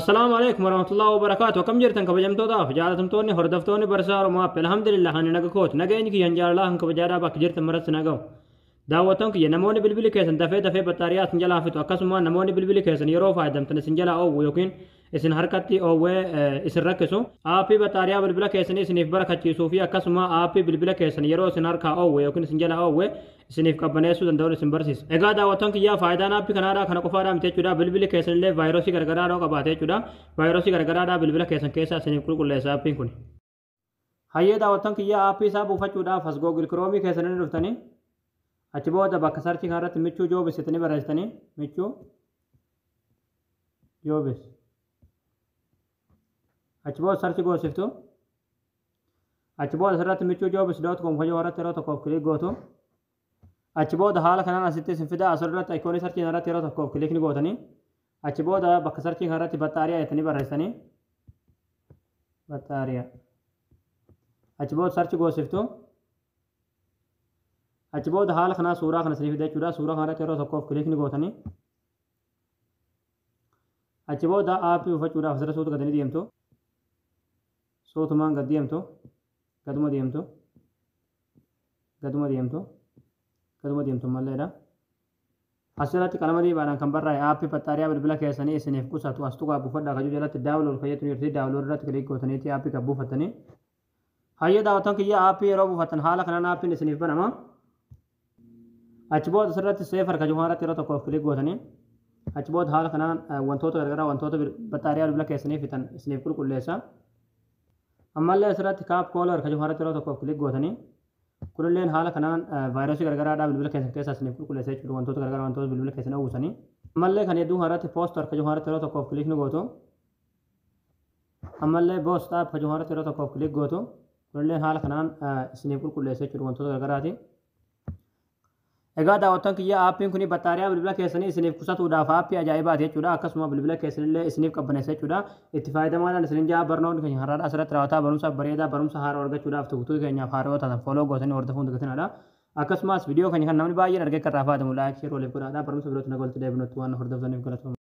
السلام عليكم ورحمة الله وبركاته. كم جرتن كبجمتو داف جالتمتوني هردفتوني برسار وما الحمد لله هاني نغكوت نغيني كي ينجار الله هنك بجارا باك جرت مرت نغو دعوتون كي نموني بالبلي كيسن دفه بطاريات سنجلا فيتو اكسما نموني بالبلي كيسن يرو فايدم تن سنجلا او ويوكين اسن حركتي او و اسن ركسو اپي بطاريا بالبلا كيسن اسن بركتي صوفيا اكسما اپي بالبلا كيسن يرو سن حركا او ويوكين سنجلا او و اسنيف قبنيسو دندول سنبرسيس اگا دعوتون كي يا فايدا نا اپي كنارا كن قفارا متي چودا بالبلي كيسن لي فيروسي گرگرا رو قباته چودا فيروسي گرگرا دا بالبلا كيسن كيسا اسنيف كل كل حساب پين كوني هيا دعوتون كي يا اپي صاحب فچودا فسگو گلكرومي كيسن نفتني achibooda bakka sarchi kanarratti michuu joobis ittanii barreessitanii michuu joobis achibooda sarchi goosiftu achibooda asirratti michuu joobis.com fayyoo irratti yeroo tokkoof kilik gootu achibooda haala kanaan asitti isin fida asirratti ikoonii sarchi kanarratti yeroo tokkoof kilikni gootanii achibooda bakka sarchi kanarratti battaariyaa ittanii barreessanii battaariyaa achibooda sarchi goosiftu achibooda haala kana suuraa kana siniif jechuudha suuraa kanarratti yeroo tokkoof kilikni gootanii achibooda aappii ufachuudhaaf asirra suutu gadanii deemtu suutumaan gad deemtu gaduma deemtu gaduma deemtu gaduma deemtu malleedha asirratti qalama diibaadhaan kan barraa'e aappii battaariyaa bilbila keessanii isiniif qusatu as tuqaa buufadhaa kajuu jalatti daawulood fayyadu yeroo daawulood irratti kilik gootaniiti aappii kan buufattanii hayya daawwatan kiyya aappii yeroo buufatan haala kanaan aappiin isiniif banama achibooda asirratti seefar ka jumaarratti yeroo tokkoof kilik gootanii achibooda haala kanaan wantoota garagaraa wantoota battaariyaa bilbila keessanii fitan isiniif qulqulleessa ammallee asirratti kaap koolar ka jumaarratti yeroo tokkoof kilik gootanii kunilleen haala kanaan vaayirasii garagaraadhaa bilbila keessan keessaa isiniif qulqulleessa jechuudha wantoota garagaraa wantoota bilbila keessanii uwwisanii ammallee kan hedduu irratti pooster ka jumaarratti yeroo tokkoof kilik ni gootu ammallee boostaap ka jumaarratti yeroo tokkoof kilik gootu kunilleen haala kanaan isiniif qulqulleessa jechuudha wantoota garagaraati egaa daawwattoon kiyya aappiin kun battaariyaa bilbila keessanii isiniif qusatuudhaaf aappii ajaa'ibaati jechuudha akkasuma bilbila keessanillee isiniif qabbaneessa jechuudha itti fayyadamaadhaan isinin jaa barnoonni keenya har'aadha asirratti raawwataa barumsa bareedaa barumsa haaraa argachuudhaaf tuutuu keenyaaf haaraa taatan fooloo gootanii hordofuun dagatinadha akkasumas viidiyoo keenya kan namni baay'een argee kan raafaadamu laayik sheer waliif godhaadha barumsa birootti nagalti deebinutti waan hordoftaniif galatoomaa